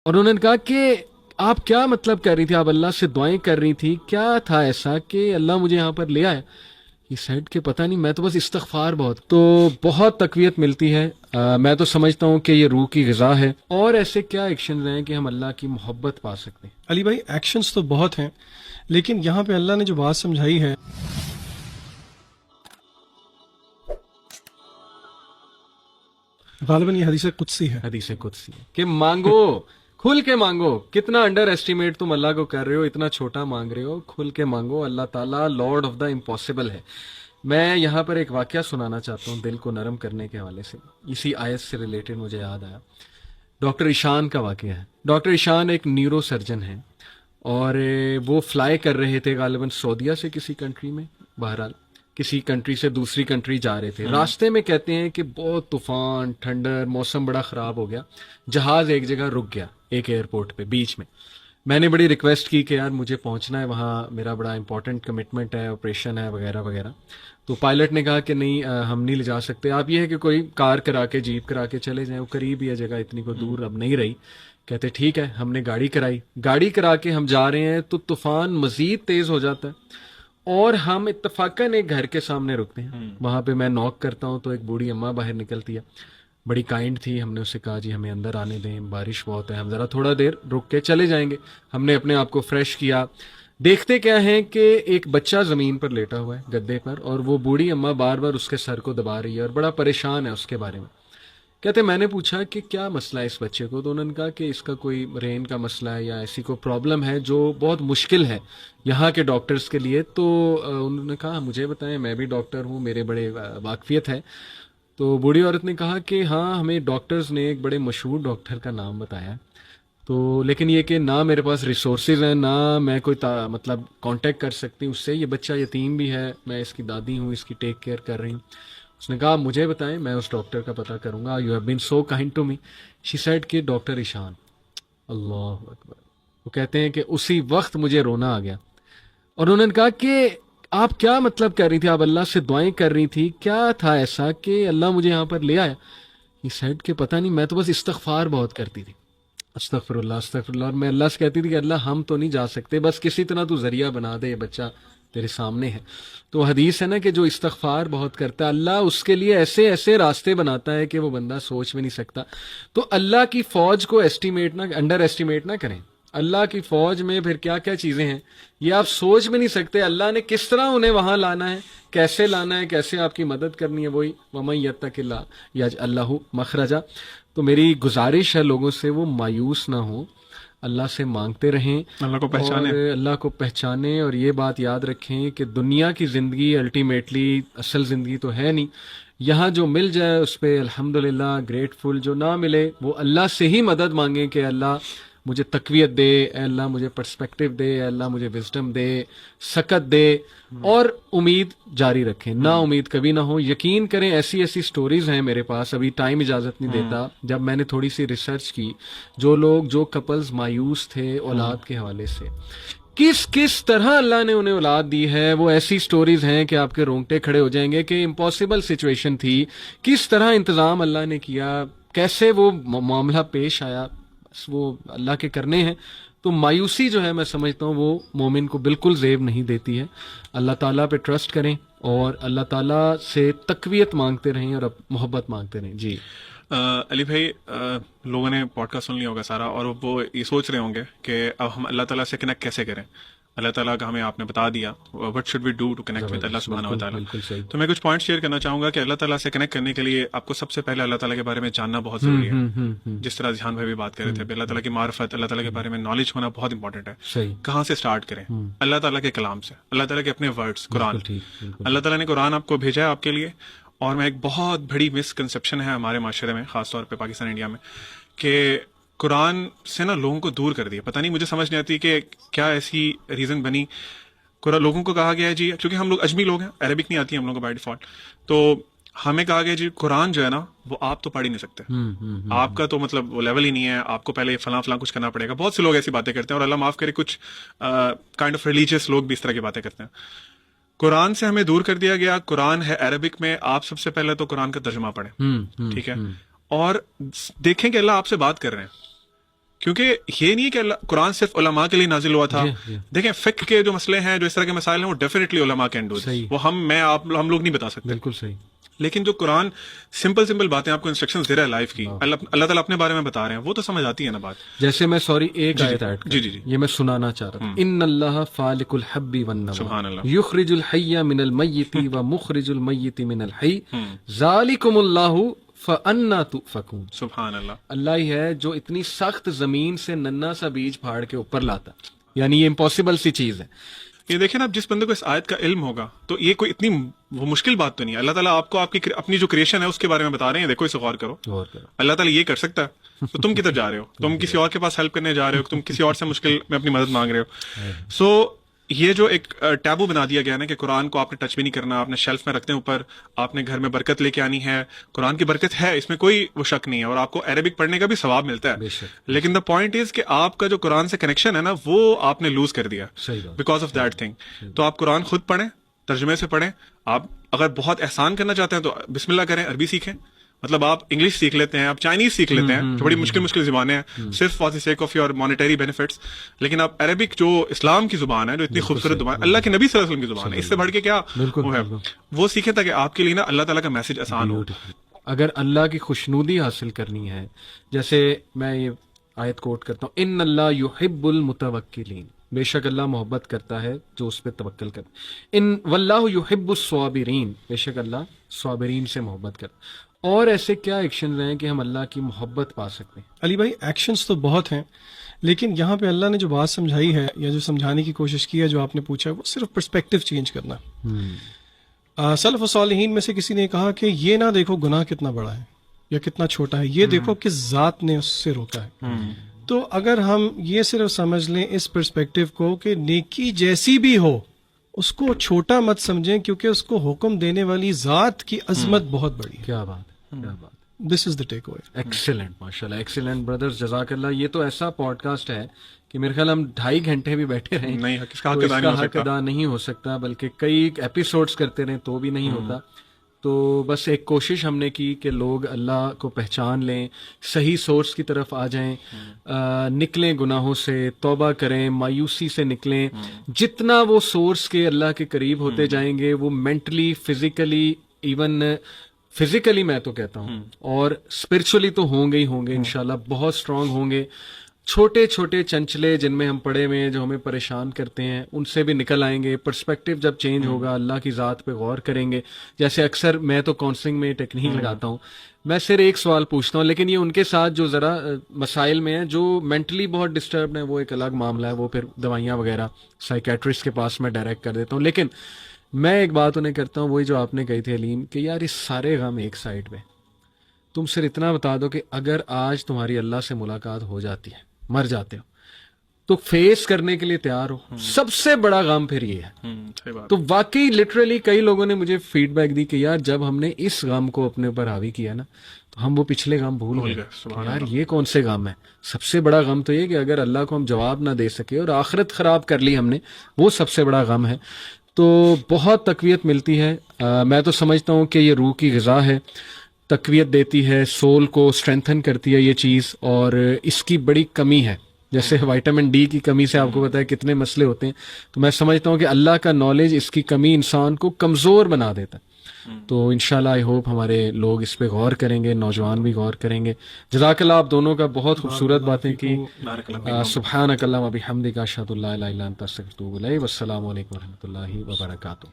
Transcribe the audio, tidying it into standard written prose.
اور انہوں نے کہا کہ آپ کیا مطلب کر رہی تھی, آپ اللہ سے دعائیں کر رہی تھی, کیا تھا ایسا کہ اللہ مجھے یہاں پر لے آیا؟ یہ سیٹ کہ پتہ نہیں, میں تو بس استغفار تو بہت تقویت ملتی ہے. میں تو سمجھتا ہوں کہ یہ روح کی غذا ہے. اور ایسے کیا ایکشنز ہیں کہ ہم اللہ کی محبت پا سکتے ہیں؟ علی بھائی ایکشنز تو بہت ہیں, لیکن یہاں پہ اللہ نے جو بات سمجھائی ہے, غالباً یہ حدیث قدسی ہے. حدیث قدسی ہے کہ مانگو, کھل کے مانگو. کتنا انڈر ایسٹیمیٹ تم اللہ کو کر رہے ہو, اتنا چھوٹا مانگ رہے ہو. کھل کے مانگو, اللہ تعالیٰ لارڈ آف دا امپاسبل ہے. میں یہاں پر ایک واقعہ سنانا چاہتا ہوں دل کو نرم کرنے کے حوالے سے. اسی آیت سے ریلیٹڈ مجھے یاد آیا. ڈاکٹر ایشان کا واقعہ ہے. ڈاکٹر ایشان ایک نیورو سرجن ہیں, اور وہ فلائی کر رہے تھے غالباً سعودیہ سے کسی کنٹری میں, بہرحال کسی کنٹری سے دوسری کنٹری جا رہے تھے. راستے میں کہتے ہیں کہ بہت طوفان, ٹھنڈر, موسم بڑا خراب ہو گیا. جہاز ایک جگہ رک گیا, ایک ایئرپورٹ پہ بیچ میں. میں نے بڑی ریکویسٹ کی کہ یار مجھے پہنچنا ہے وہاں, میرا بڑا امپورٹنٹ کمٹمنٹ ہے, آپریشن ہے وغیرہ وغیرہ. تو پائلٹ نے کہا کہ نہیں, ہم نہیں لے جا سکتے. آپ یہ ہے کہ کوئی کار کرا کے, جیپ کرا کے چلے جائیں, وہ قریب ہی ہے جگہ, اتنی کو دور اب نہیں رہی. کہتے ٹھیک ہے. ہم نے گاڑی کرائی, گاڑی کرا کے ہم جا رہے ہیں تو طوفان مزید تیز ہو جاتا ہے, اور ہم اتفاقاً ایک گھر کے سامنے رکتے ہیں. وہاں پہ میں نوک کرتا ہوں تو ایک بوڑھی اماں باہر نکلتی ہے, بڑی کائنڈ تھی. ہم نے اسے کہا جی ہمیں اندر آنے دیں, بارش بہت ہے, ہم ذرا تھوڑا دیر رک کے چلے جائیں گے. ہم نے اپنے آپ کو فریش کیا. دیکھتے کیا ہیں کہ ایک بچہ زمین پر لیٹا ہوا ہے گدے پر, اور وہ بوڑھی اماں بار بار اس کے سر کو دبا رہی ہے اور بڑا پریشان ہے اس کے بارے میں. کہتے میں نے پوچھا کہ کیا مسئلہ ہے اس بچے کو, تو انہوں نے کہا کہ اس کا کوئی برین کا مسئلہ ہے یا ایسی کوئی پرابلم ہے جو بہت مشکل ہے یہاں کے ڈاکٹرز کے لیے. تو انہوں نے کہا مجھے بتائیں, میں بھی ڈاکٹر ہوں, میرے بڑے واقفیت ہے. تو بوڑھی عورت نے کہا کہ ہاں, ہمیں ڈاکٹرز نے ایک بڑے مشہور ڈاکٹر کا نام بتایا, تو لیکن یہ کہ نہ میرے پاس ریسورسز ہیں, نہ میں کوئی مطلب کانٹیکٹ کر سکتی ہوں اس سے. یہ بچہ یتیم بھی ہے, میں اس کی دادی ہوں, اس کی ٹیک کیئر کر رہی ہوں. اس نے کہا مجھے بتائیں, میں اس ڈاکٹر کا پتہ کروں گا. You have been so kind to me. She said کہ ڈاکٹر ایشان. اللہ اکبر. وہ کہتے ہیں کہ اسی وقت مجھے رونا آ گیا. اور انہوں نے کہا کہ آپ کیا مطلب کر رہی تھی, آپ اللہ سے دعائیں کر رہی تھی, کیا تھا ایسا کہ اللہ مجھے یہاں پر لے آیا؟ یہ سیڈ کہ پتہ نہیں, میں تو بس استغفار بہت کرتی تھی, استغفر اللہ استغفر اللہ. اور میں اللہ سے کہتی تھی کہ اللہ ہم تو نہیں جا سکتے, بس کسی طرح تو ذریعہ بنا دے, یہ بچہ تیرے سامنے ہے. تو حدیث ہے نا کہ جو استغفار بہت کرتا ہے اللہ اس کے لیے ایسے ایسے راستے بناتا ہے کہ وہ بندہ سوچ بھی نہیں سکتا. تو اللہ کی فوج کو انڈر ایسٹیمیٹ نہ کریں. اللہ کی فوج میں پھر کیا کیا چیزیں ہیں یہ آپ سوچ بھی نہیں سکتے. اللہ نے کس طرح انہیں وہاں لانا ہے, کیسے لانا ہے, کیسے آپ کی مدد کرنی ہے. وہی وَمَن يَتَّقِ اللَّهَ يَجْعَل لَهُ مَخْرَجًا. تو میری گزارش ہے لوگوں سے وہ مایوس نہ ہوں, اللہ سے مانگتے رہیں, اللہ کو پہچانے, اور اللہ کو پہچانیں. اور یہ بات یاد رکھیں کہ دنیا کی زندگی الٹیمیٹلی اصل زندگی تو ہے نہیں. یہاں جو مل جائے اس پہ الحمدللہ گریٹفل, جو نہ ملے وہ اللہ سے ہی مدد مانگیں کہ اللہ مجھے تقویت دے, اے اللہ مجھے پرسپیکٹیو دے, اے اللہ مجھے وزڈم دے, سکت دے, اور امید جاری رکھیں, نا امید کبھی نہ ہو. یقین کریں ایسی ایسی سٹوریز ہیں میرے پاس, ابھی ٹائم اجازت نہیں دیتا. جب میں نے تھوڑی سی ریسرچ کی, جو کپلز مایوس تھے اولاد کے حوالے سے, کس طرح اللہ نے انہیں اولاد دی ہے, وہ ایسی سٹوریز ہیں کہ آپ کے رونگٹے کھڑے ہو جائیں گے کہ امپاسبل سچویشن تھی, کس طرح انتظام اللہ نے کیا, کیسے وہ معاملہ پیش آیا. بس وہ اللہ کے کرنے ہیں. تو مایوسی جو ہے میں سمجھتا ہوں وہ مومن کو بالکل زیب نہیں دیتی ہے. اللہ تعالیٰ پہ ٹرسٹ کریں اور اللہ تعالیٰ سے تقویت مانگتے رہیں اور محبت مانگتے رہیں. جی علی بھائی, لوگوں نے پوڈ کاسٹ سن لیا ہوگا سارا, اور وہ یہ سوچ رہے ہوں گے کہ اب ہم اللہ تعالیٰ سے کنیکٹ کیسے کریں. اللہ تعالیٰ کا ہمیں آپ نے بتا دیا, what should we do to connect with اللہ سبحانہ و تعالیٰ. تو میں کچھ پوائنٹ شیئر کرنا چاہوں گا کہ اللہ تعالیٰ سے کنیکٹ کرنے کے لیے آپ کو سب سے پہلے اللہ تعالیٰ کے بارے میں جاننا بہت ضروری ہے. جس طرح ذہان بھائی بھی بات کر رہے تھے, اللہ تعالیٰ کی معرفت, اللہ تعالیٰ کے بارے میں نالج ہونا بہت امپورٹنٹ ہے. کہاں سے اسٹارٹ کریں؟ اللہ تعالیٰ کے کلام سے, اللہ تعالیٰ کے اپنے ورڈز, قرآن. اللہ تعالیٰ نے قرآن آپ کو بھیجا ہے آپ کے لیے. اور میں ایک بہت بڑی مسکنسیپشن ہے ہمارے معاشرے میں, خاص طور پہ پاکستان انڈیا میں, کہ قرآن سے نا لوگوں کو دور کر دیا. پتہ نہیں, مجھے سمجھ نہیں آتی کہ کیا ایسی ریزن بنی. لوگوں کو کہا گیا ہے جی, کیونکہ ہم لوگ اجمی لوگ ہیں, عربک نہیں آتی ہم لوگوں کو بائی ڈیفالٹ, تو ہمیں کہا گیا جی قرآن جو ہے نا وہ آپ تو پڑھ ہی نہیں سکتے, آپ کا تو مطلب وہ لیول ہی نہیں ہے, آپ کو پہلے فلاں فلاں کچھ کرنا پڑے گا. بہت سے لوگ ایسی باتیں کرتے ہیں, اور اللہ معاف کرے کچھ کائنڈ آف ریلیجیس لوگ بھی اس طرح کی باتیں کرتے ہیں. قرآن سے ہمیں دور کر دیا گیا. قرآن ہے عربک میں, آپ سب سے پہلے تو قرآن کا ترجمہ پڑھیں, ٹھیک ہے, اور دیکھیں کہ اللہ آپ سے بات کر رہے ہیں. کیونکہ یہ نہیں ہے کہ قرآن صرف علماء کے لیے نازل ہوا تھا. دیکھیں فقہ کے جو مسئلے ہیں, جو اس طرح کے مسائل ہیں, وہ ڈیفینیٹلی علماء کین ڈو, وہ ہم لوگ نہیں بتا سکتے. بالکل صحیح. لیکن جو قرآن سمپل باتیں آپ کو انسٹرکشن دے رہا ہے لائف کی, اللہ تعالیٰ اپنے بارے میں بتا رہے ہیں, وہ تو سمجھ آتی ہے نا بات. جیسے میں ایک آیت ایڈ جی یہ میں سنانا چاہ رہا تھا. ان اللہ فالق الحب والنوى سبحان اللہ, یخرج الحی من المیت ومخرج المیت من الحی ذالکم اللہ فانا تؤفکون. سبحان اللہ. اللہ ہی ہے جو اتنی سخت زمین سے ننا سا بیج پھاڑ کے اوپر لاتا, یعنی یہ امپاسبل سی چیز ہے. یہ دیکھیں نا, اب جس بندے کو اس آیت کا علم ہوگا تو یہ کوئی اتنی وہ مشکل بات تو نہیں ہے. اللہ تعالیٰ آپ کو آپ کی اپنی جو کریشن ہے اس کے بارے میں بتا رہے ہیں, دیکھو اسے غور کرو. اللہ تعالیٰ یہ کر سکتا ہے تو تم کدھر جا رہے ہو, تم کسی اور کے پاس ہیلپ کرنے جا رہے ہو, تم کسی اور سے مشکل میں اپنی مدد مانگ رہے ہو. سو یہ جو ایک ٹیبو بنا دیا گیا نا کہ قرآن کو آپ نے ٹچ بھی نہیں کرنا, آپ نے شیلف میں رکھتے ہیں اوپر, آپ نے گھر میں برکت لے کے آنی ہے. قرآن کی برکت ہے, اس میں کوئی وہ شک نہیں ہے, اور آپ کو عربک پڑھنے کا بھی ثواب ملتا ہے. لیکن دا پوائنٹ از کہ آپ کا جو قرآن سے کنیکشن ہے نا, وہ آپ نے لوز کر دیا بیکاز آف دیٹ تھنگ. تو آپ قرآن خود پڑھیں, ترجمے سے پڑھیں. آپ اگر بہت احسان کرنا چاہتے ہیں تو بسم اللہ کریں, عربی سیکھیں. مطلب آپ انگلش سیکھ لیتے ہیں, آپ چائنیز سیکھ لیتے ہیں, جو بڑی مشکل زبانیں ہیں, صرف for the sake of your monetary benefits. لیکن آپ عربک جو اسلام کی زبان ہے, جو اتنی خوبصورت زبان, اللہ کے نبی صلی اللہ علیہ وسلم کی زبان ہے, اس سے بڑھ کے کیا وہ ہے, وہ سیکھیں تاکہ آپ کے لیے نا اللہ تعالیٰ کا میسج آسان ہو. اگر اللہ کی خوشنودی حاصل کرنی ہے, جیسے میں یہ آیت کوٹ کرتا ہوں, ان اللہ یحب المتوکلین, بے شک اللہ محبت کرتا ہے جو اس پہ توکل کرتا ہے. ان واللہ یحب الصابرین, بے شک اللہ صابرین سے محبت کرتا ہے. اور ایسے کیا ایکشنز ہیں کہ ہم اللہ کی محبت پا سکتے ہیں؟ علی بھائی ایکشنز تو بہت ہیں, لیکن یہاں پہ اللہ نے جو بات سمجھائی ہے یا جو سمجھانے کی کوشش کی ہے, جو آپ نے پوچھا ہے, وہ صرف پرسپیکٹو چینج کرنا. سلف و صالحین میں سے کسی نے کہا کہ یہ نہ دیکھو گناہ کتنا بڑا ہے یا کتنا چھوٹا ہے, یہ دیکھو کہ ذات نے اس سے روکا ہے. تو اگر ہم یہ صرف سمجھ لیں اس پرسپیکٹو کو کہ نیکی جیسی بھی ہو اس کو چھوٹا مت سمجھیں, کیونکہ اس کو حکم دینے والی ذات کی عظمت بہت بڑی ہے. کیا بات, کیا بات. دس از دا ٹیک اوے. ایکسیلنٹ, ماشاء اللہ, ایکسیلنٹ برادرز, جزاک اللہ. یہ تو ایسا پوڈ کاسٹ ہے کہ میرے خیال ہم 2.5 گھنٹے بھی بیٹھے رہیں نہیں, اس کا حق ادا نہیں ہو سکتا, بلکہ کئی ایپیسوڈز کرتے رہیں تو بھی نہیں ہوتا. تو بس ایک کوشش ہم نے کی کہ لوگ اللہ کو پہچان لیں, صحیح سورس کی طرف آ جائیں, نکلیں گناہوں سے, توبہ کریں, مایوسی سے نکلیں. جتنا وہ سورس کے اللہ کے قریب ہوتے جائیں گے, وہ مینٹلی, فزیکلی, ایون فزیکلی میں تو کہتا ہوں, اور اسپرچولی تو ہوں گے انشاءاللہ, بہت اسٹرانگ ہوں گے. چھوٹے چھوٹے چنچلے جن میں ہم پڑے ہوئے ہیں, جو ہمیں پریشان کرتے ہیں, ان سے بھی نکل آئیں گے. پرسپیکٹو جب چینج ہوگا, اللہ کی ذات پہ غور کریں گے. جیسے اکثر میں تو کاؤنسلنگ میں ٹیکنیک لگاتا ہوں, میں صرف ایک سوال پوچھتا ہوں, لیکن یہ ان کے ساتھ جو ذرا مسائل میں ہیں, جو مینٹلی بہت ڈسٹربڈ ہیں, وہ ایک الگ معاملہ ہے, وہ پھر دوائیاں وغیرہ سائیکیٹرسٹ کے پاس میں ڈائریکٹ کر دیتا ہوں. لیکن میں ایک بات انہیں کرتا ہوں, وہی جو آپ نے کہی تھی علیم, کہ یار اس سارے غم ایک سائڈ پہ, تم صرف اتنا بتا دو کہ اگر آج تمہاری اللہ سے ملاقات ہو جاتی ہے, مر جاتے ہو, تو فیس کرنے کے لیے تیار ہو. سب سے بڑا غم پھر یہ ہے. تو واقعی لٹرلی کئی لوگوں نے مجھے فیڈ بیک دی کہ یار جب ہم نے اس غم کو اپنے اوپر حاوی کیا نا, تو ہم وہ پچھلے غم بھول گئے. یار یہ کون سے غم ہے؟ سب سے بڑا غم تو یہ کہ اگر اللہ کو ہم جواب نہ دے سکے اور آخرت خراب کر لی ہم نے, وہ سب سے بڑا غم ہے. تو بہت تقویت ملتی ہے. میں تو سمجھتا ہوں کہ یہ روح کی غذا ہے, تقویت دیتی ہے, سول کو اسٹرینتھن کرتی ہے یہ چیز, اور اس کی بڑی کمی ہے. جیسے وائٹامن ڈی کی کمی سے آپ کو پتا ہے کتنے مسئلے ہوتے ہیں, تو میں سمجھتا ہوں کہ اللہ کا نالج, اس کی کمی انسان کو کمزور بنا دیتا ہے. تو انشاءاللہ آئی ہوپ ہمارے لوگ اس پہ غور کریں گے, نوجوان بھی غور کریں گے. جزاک اللہ آپ دونوں کا, بہت خوبصورت باتیں کی. سبحانک اللہم و بحمدک, اشہد ان لا الہ الا انت استغفرک و اتوب الیک. والسلام علیکم و رحمۃ اللہ وبرکاتہ.